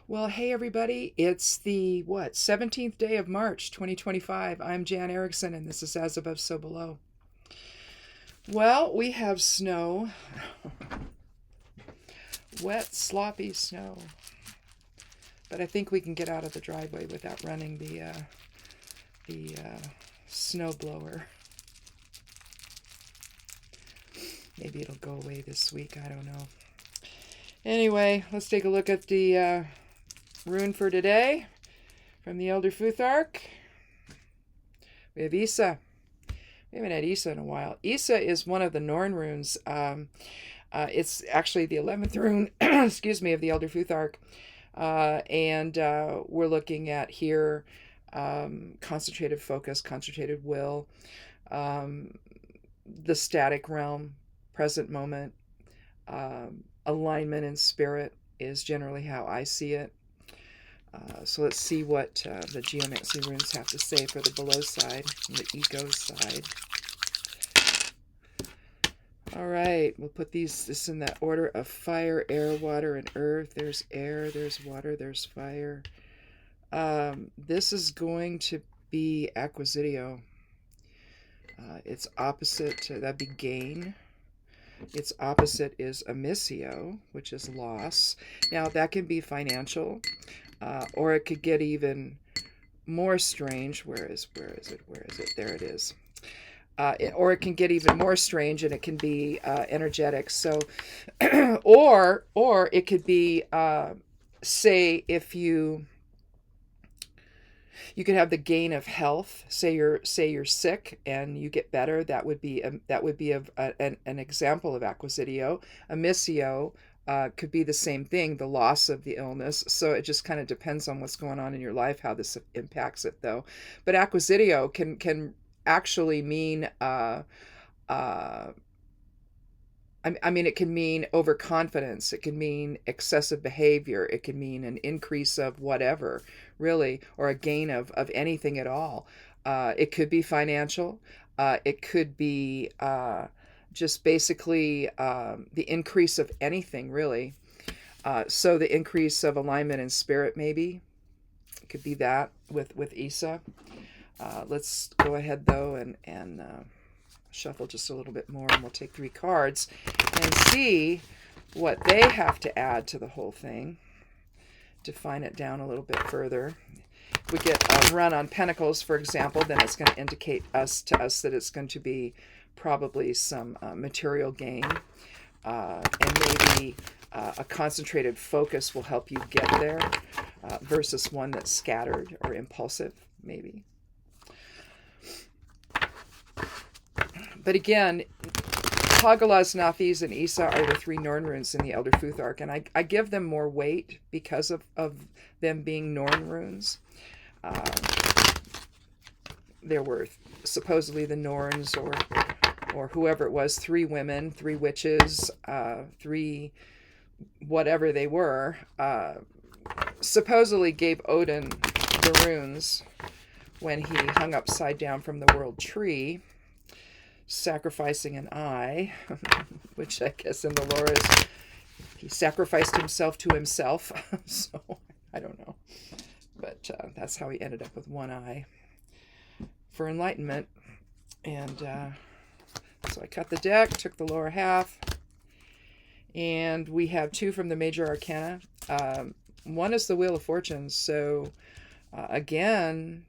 Well, hey everybody, it's the 17th day of March 2025. I'm Jan Erickson and this is As Above So Below. Well, we have snow. Wet, sloppy snow. But I think we can get out of the driveway without running the snow blower. Maybe it'll go away this week, I don't know. Anyway, let's take a look at the rune for today from the Elder Futhark. We have Isa. We haven't had Isa in a while. Isa is one of the Norn runes. It's actually the 11th rune, excuse me, of the Elder Futhark. And we're looking at here concentrated focus, concentrated will, the static realm, present moment, alignment in spirit is generally how I see it. So let's see what the Geomancy runes have to say for the below side and the ego side. All right, we'll put this in that order of fire, air, water, and earth. There's air, there's water, there's fire. This is going to be acquisitio. Its opposite, that'd be gain. Its opposite is omissio, which is loss. Now, that can be financial. Or it could get even more strange. Where is it? There it is. Or it can get even more strange, and it can be energetic. So, or it could be, say, if you could have the gain of health. Say you're sick and you get better. That would be an example of acquisitio. Omissio. Could be the same thing, the loss of the illness. So it just kind of depends on what's going on in your life, how this impacts it, though. But acquisitio can actually mean, I mean, it can mean overconfidence. It can mean excessive behavior. It can mean an increase of whatever, really, or a gain of anything at all. It could be financial. It could be just basically the increase of anything, really. So the increase of alignment and spirit, maybe. It could be that with Isa. Let's go ahead, though, and shuffle just a little bit more, and we'll take 3 cards and see what they have to add to the whole thing. Define it down a little bit further. If we get a run on Pentacles, for example, then it's going to indicate to us that it's going to be probably some material gain, and maybe a concentrated focus will help you get there versus one that's scattered or impulsive, maybe. But again, Hagalaz, Nathis, and Isa are the 3 Norn runes in the Elder Futhark, and I give them more weight because of them being Norn runes. There were supposedly the Norns or whoever it was, 3 women, 3 witches, 3 whatever they were, supposedly gave Odin the runes when he hung upside down from the world tree, sacrificing an eye, which I guess in the lore is he sacrificed himself to himself. So I don't know, but that's how he ended up with 1 eye for enlightenment. And so I cut the deck, took the lower half, and we have 2 from the major arcana. One is the Wheel of Fortune. So again,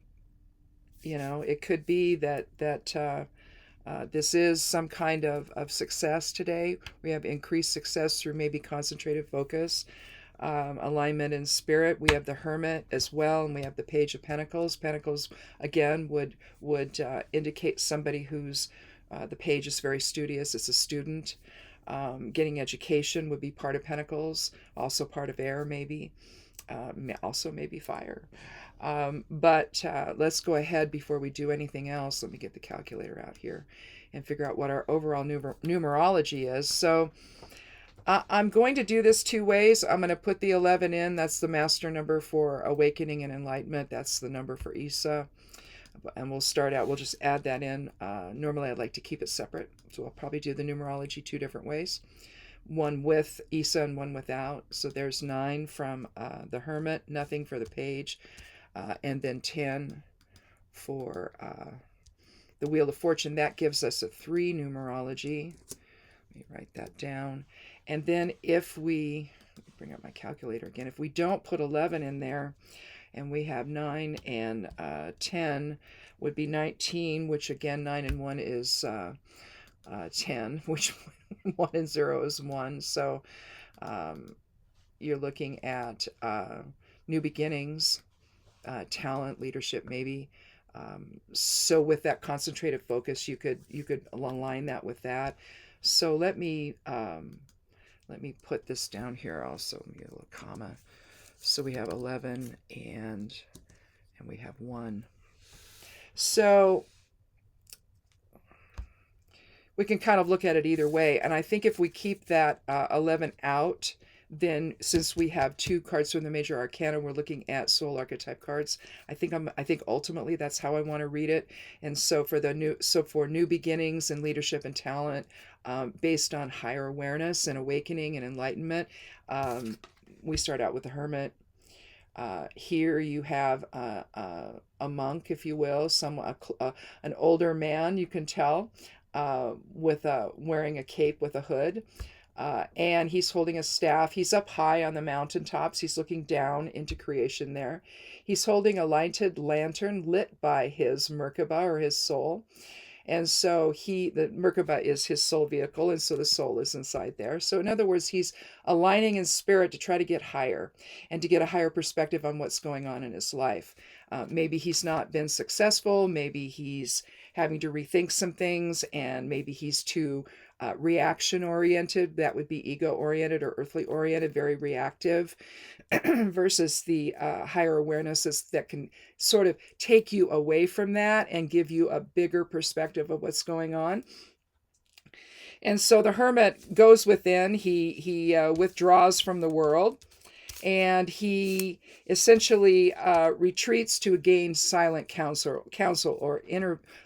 you know, it could be that this is some kind of success today. We have increased success through maybe concentrated focus, alignment in spirit. We have the Hermit as well, and we have the Page of Pentacles. Pentacles, again, would indicate somebody who's, the Page is very studious. It's a student. Getting education would be part of Pentacles, also part of air, maybe. Also maybe fire. But let's go ahead before we do anything else. Let me get the calculator out here and figure out what our overall numerology is. So I'm going to do this 2 ways. I'm going to put the 11 in. That's the master number for awakening and enlightenment. That's the number for Isa. And we'll start out, we'll just add that in. Normally I'd like to keep it separate, so I'll probably do the numerology 2 different ways. one with Issa and one without. So there's 9 from the Hermit, nothing for the Page, and then 10 for the Wheel of Fortune. That gives us a 3 numerology. Let me write that down. And then if we bring up my calculator again, if we don't put 11 in there, and we have 9 and 10 would be 19, which again, 9 and 1 is 10, which 1 and 0 is 1. So you're looking at new beginnings, talent, leadership, maybe. So with that concentrated focus, you could align that with that. So let me put this down here also. Let me get a little comma. So we have 11 and we have 1. So we can kind of look at it either way. And I think if we keep that 11 out, then since we have 2 cards from the Major Arcana, we're looking at soul archetype cards. I think ultimately that's how I want to read it. And so for new beginnings and leadership and talent, based on higher awareness and awakening and enlightenment, we start out with the Hermit. Here you have a monk, if you will, an older man, you can tell, with wearing a cape with a hood. And he's holding a staff. He's up high on the mountaintops. He's looking down into creation there. He's holding a lighted lantern lit by his Merkaba, or his soul. And so the Merkaba is his soul vehicle, and so the soul is inside there. So in other words, he's aligning in spirit to try to get higher and to get a higher perspective on what's going on in his life. Maybe he's not been successful. Maybe he's having to rethink some things, and maybe he's too reaction-oriented. That would be ego-oriented or earthly-oriented, very reactive, versus the higher awarenesses that can sort of take you away from that and give you a bigger perspective of what's going on. And so the Hermit goes within. He withdraws from the world, and he essentially retreats to gain silent counsel or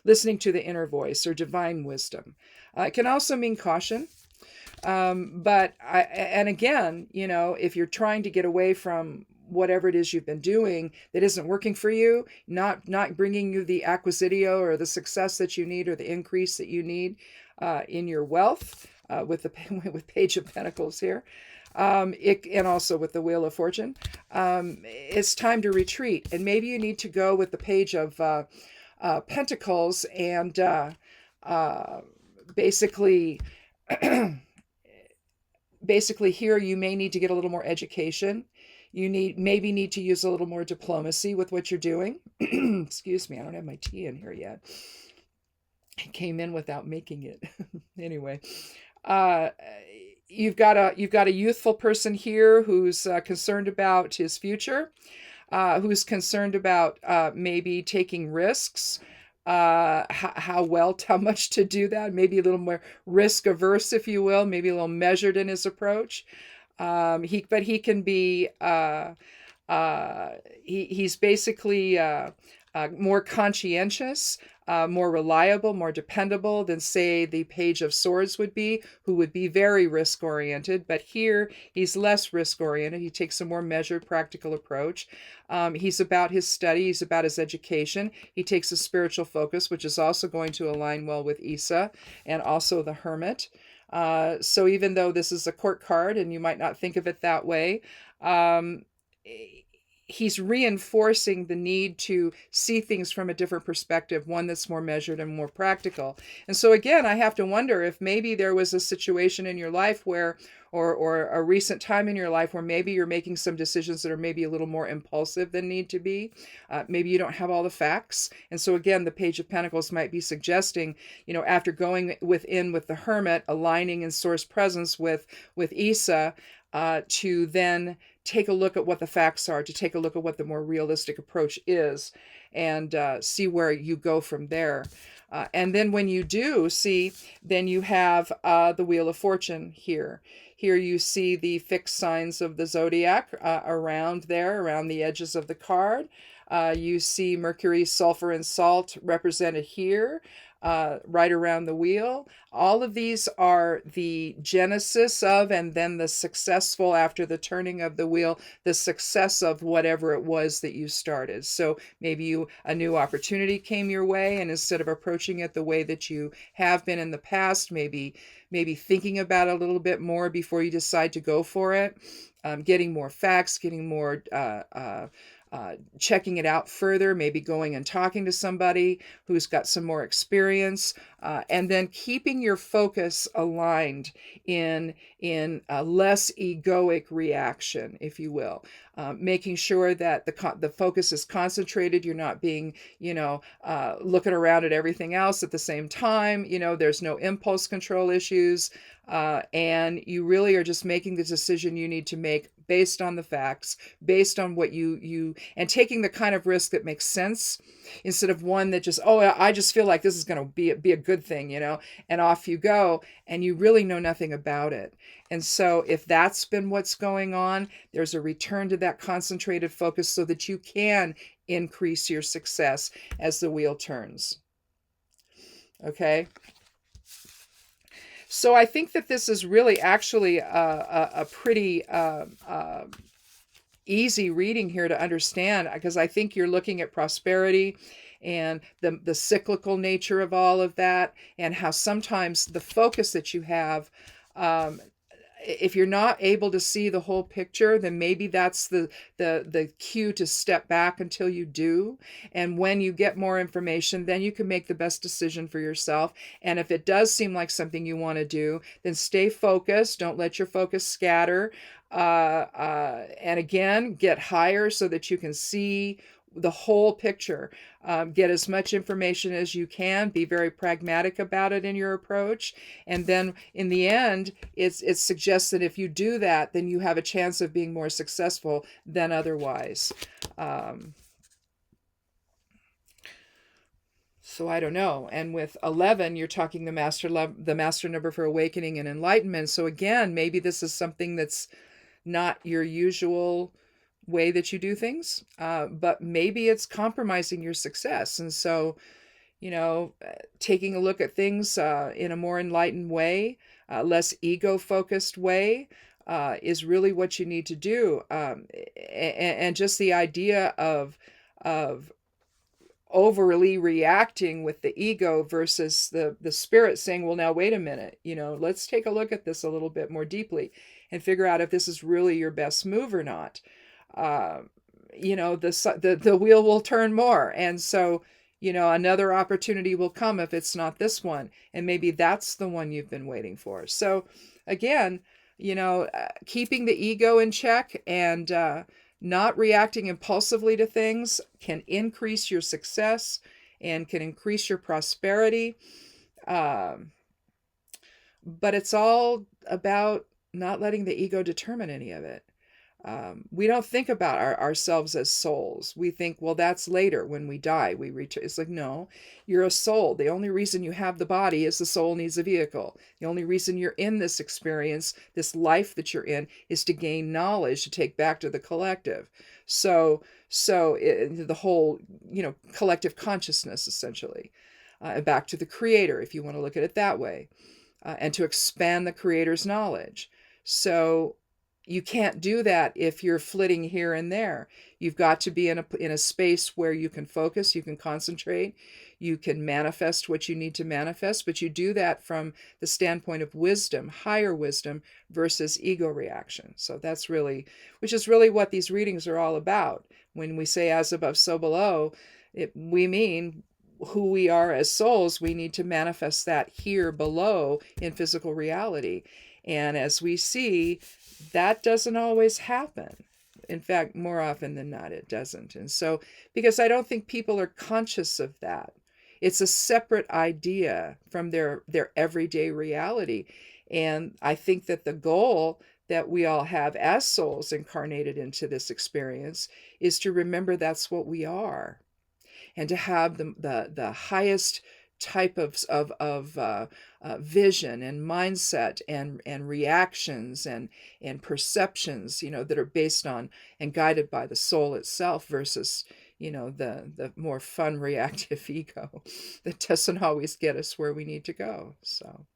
listening to the inner voice or divine wisdom. It can also mean caution. And again, if you're trying to get away from whatever it is you've been doing that isn't working for you, not bringing you the acquisitio or the success that you need or the increase that you need in your wealth, with Page of Pentacles here, and also with the Wheel of Fortune, it's time to retreat. And maybe you need to go with the Page of Pentacles and basically here you may need to get a little more education. You maybe need to use a little more diplomacy with what you're doing. Excuse me, I don't have my tea in here yet. I came in without making it. Anyway, you've got a youthful person here who's concerned about his future, who's concerned about maybe taking risks. How much to do that, maybe a little more risk averse, if you will, maybe a little measured in his approach. He can be he's basically more conscientious, more reliable, more dependable than, say, the Page of Swords would be, who would be very risk-oriented. But here, he's less risk-oriented. He takes a more measured, practical approach. He's about his study. He's about his education. He takes a spiritual focus, which is also going to align well with Issa and also the Hermit. So even though this is a court card, and you might not think of it that way, he's reinforcing the need to see things from a different perspective, one that's more measured and more practical. And so again, I have to wonder if maybe there was a situation in your life where, or a recent time in your life where maybe you're making some decisions that are maybe a little more impulsive than need to be. Maybe you don't have all the facts. And so again, the Page of Pentacles might be suggesting, after going within with the Hermit, aligning in source presence with Issa, to then take a look at what the facts are, to take a look at what the more realistic approach is, and see where you go from there. And then when you do see, then you have the Wheel of Fortune here. Here you see the fixed signs of the zodiac around the edges of the card. You see Mercury, sulfur, and salt represented here. right around the wheel. All of these are the genesis of, and then the successful, after the turning of the wheel, the success of whatever it was that you started. So maybe a new opportunity came your way, and instead of approaching it the way that you have been in the past, maybe thinking about it a little bit more before you decide to go for it, getting more facts, getting more checking it out further, maybe going and talking to somebody who's got some more experience, and then keeping your focus aligned in a less egoic reaction, if you will. Making sure that the focus is concentrated. You're not being, looking around at everything else at the same time. There's no impulse control issues. And you really are just making the decision you need to make based on the facts, based on what you and taking the kind of risk that makes sense, instead of one that just, I just feel like this is going to be a good thing, and off you go, and you really know nothing about it. And so if that's been what's going on, there's a return to that concentrated focus so that you can increase your success as the wheel turns. Okay. So I think that this is really actually a pretty easy reading here to understand, because I think you're looking at prosperity and the cyclical nature of all of that, and how sometimes the focus that you have, if you're not able to see the whole picture, then maybe that's the cue to step back until you do. And when you get more information, then you can make the best decision for yourself. And if it does seem like something you want to do, then stay focused. Don't let your focus scatter. And again, get higher so that you can see the whole picture. Get as much information as you can. Be very pragmatic about it in your approach. And then in the end, it suggests that if you do that, then you have a chance of being more successful than otherwise. So I don't know. And with 11, you're talking the master number for awakening and enlightenment. So again, maybe this is something that's not your usual way that you do things, but maybe it's compromising your success. And so, taking a look at things in a more enlightened way, less ego-focused way, is really what you need to do. And just the idea of overly reacting with the ego versus the spirit saying, well, now wait a minute, let's take a look at this a little bit more deeply and figure out if this is really your best move or not. The wheel will turn more. And so, another opportunity will come if it's not this one. And maybe that's the one you've been waiting for. So again, keeping the ego in check and not reacting impulsively to things can increase your success and can increase your prosperity. But it's all about not letting the ego determine any of it. We don't think about ourselves as souls. We think, well, that's later when we die. We reach. It's like, no, you're a soul. The only reason you have the body is the soul needs a vehicle. The only reason you're in this experience, this life that you're in, is to gain knowledge to take back to the collective. So the whole, collective consciousness, essentially, back to the creator, if you want to look at it that way, and to expand the creator's knowledge. So you can't do that if you're flitting here and there. You've got to be in a space where you can focus, you can concentrate, you can manifest what you need to manifest, but you do that from the standpoint of wisdom, higher wisdom versus ego reaction. So that's really, which is really what these readings are all about. When we say as above, so below, we mean who we are as souls. We need to manifest that here below in physical reality. And as we see, that doesn't always happen. In fact, more often than not, it doesn't. And so, because I don't think people are conscious of that. It's a separate idea from their everyday reality. And I think that the goal that we all have as souls incarnated into this experience is to remember that's what we are. And to have the highest type of vision and mindset and reactions and perceptions, that are based on and guided by the soul itself versus, the more fun reactive ego that doesn't always get us where we need to go. So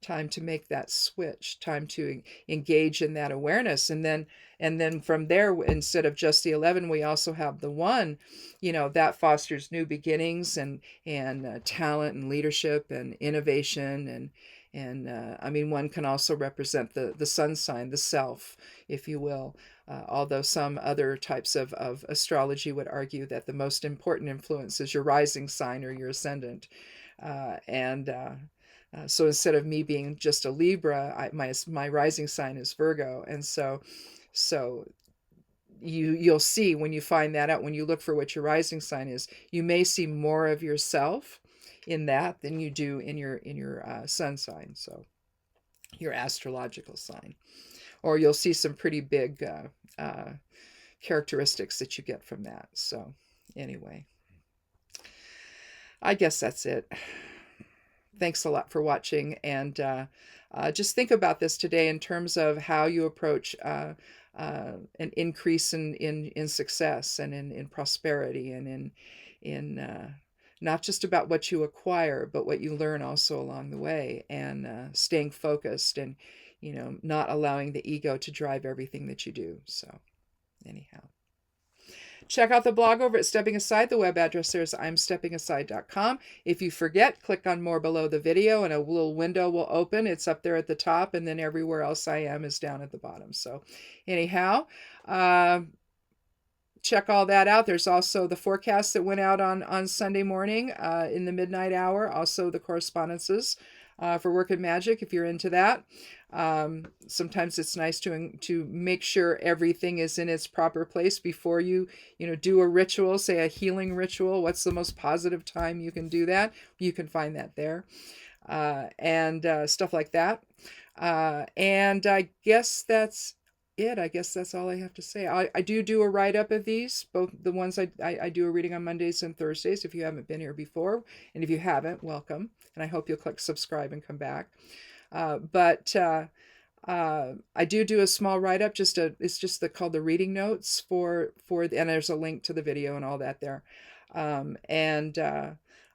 time to make that switch, time to engage in that awareness. And then from there, instead of just the 11, we also have the 1, that fosters new beginnings and talent and leadership and innovation. And I mean, 1 can also represent the sun sign, the self, if you will. Although some other types of astrology would argue that the most important influence is your rising sign or your ascendant. So instead of me being just a Libra, my rising sign is Virgo. And so you'll see when you find that out, when you look for what your rising sign is, you may see more of yourself in that than you do in your sun sign, so your astrological sign. Or you'll see some pretty big characteristics that you get from that. So anyway, I guess that's it. Thanks a lot for watching, and just think about this today in terms of how you approach an increase in success and in prosperity, and in not just about what you acquire, but what you learn also along the way, and staying focused, and not allowing the ego to drive everything that you do. So anyhow, check out the blog over at Stepping Aside. The web address there is imsteppingaside.com. If you forget, click on more below the video and a little window will open. It's up there at the top, and then everywhere else I am is down at the bottom. So anyhow, check all that out. There's also the forecast that went out on Sunday morning in the midnight hour. Also the correspondences for Work and Magic, if you're into that. Sometimes it's nice to make sure everything is in its proper place before you do a ritual, say a healing ritual. What's the most positive time you can do that? You can find that there, and stuff like that. And I guess that's it. I guess that's all I have to say. I do a write-up of these, both the ones I do a reading on Mondays and Thursdays, if you haven't been here before. And if you haven't, welcome. And I hope you'll click subscribe and come back. But I do a small write-up, it's just called the reading notes and there's a link to the video and all that there. So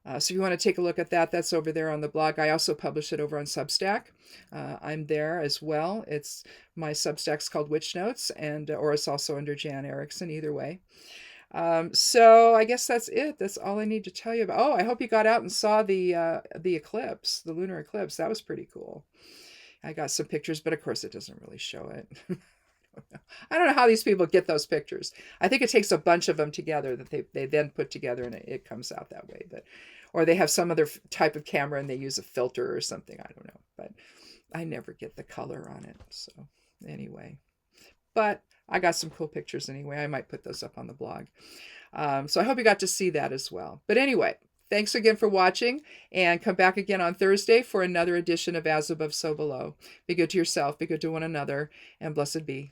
if you want to take a look at that, that's over there on the blog. I also publish it over on Substack. I'm there as well. My Substack's called Witch Notes, or it's also under Jan Erickson, either way. So I guess that's it. That's all I need to tell you about. Oh, I hope you got out and saw the eclipse, the lunar eclipse. That was pretty cool. I got some pictures, but of course it doesn't really show it. I don't know how these people get those pictures. I think it takes a bunch of them together that they then put together, and it comes out that way. Or they have some other type of camera and they use a filter or something. I don't know, but I never get the color on it. So anyway, but I got some cool pictures anyway. I might put those up on the blog. So I hope you got to see that as well. But anyway, thanks again for watching, and come back again on Thursday for another edition of As Above, So Below. Be good to yourself, be good to one another, and blessed be.